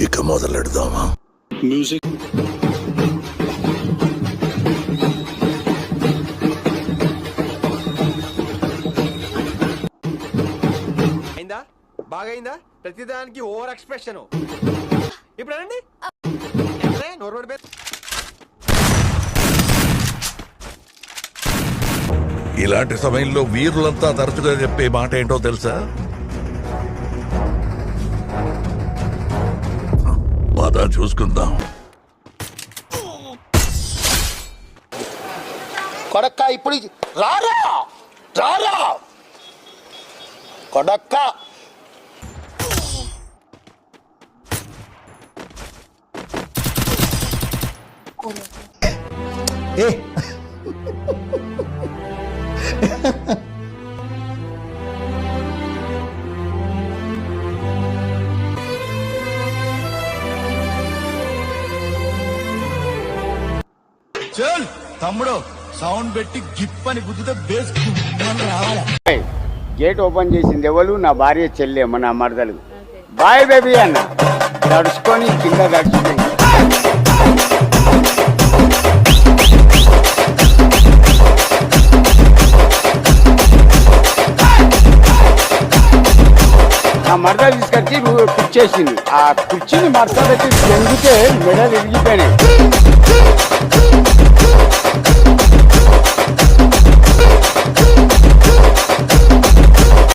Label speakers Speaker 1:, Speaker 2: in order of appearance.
Speaker 1: ఇక మొదలెడదామా? మ్యూజిక్.
Speaker 2: అయిందా? బాగైందా? ప్రతిదానికి ఓవర్ ఎక్స్ప్రెషన్. ఇప్పుడు అనండి.
Speaker 1: ఇలాంటి సమయంలో వీరులంతా తరచుగా చెప్పే మాట ఏంటో తెలుసా? పద చూసుకుందాం.
Speaker 3: కొడక్క ఇప్పుడు రారా రారా కొడక్క.
Speaker 4: చల్ తమ్ముడు, సౌండ్ పెట్టి గిప్ అని గుద్దితే బేస్ రావాలి.
Speaker 5: గేట్ ఓపెన్ చేసింది ఎవరు? నా భార్య చెల్లె, మన మరదలు. బాయ్ బేబీ అన్న నడుచుకొని కింద గడిచిపోయింది. ఆ మరదలు తీసుకొచ్చి కుర్చేసింది. ఆ కుర్చీని మరత పెట్టి ఎందుకే మెడలు విరిగిపోయినాయి.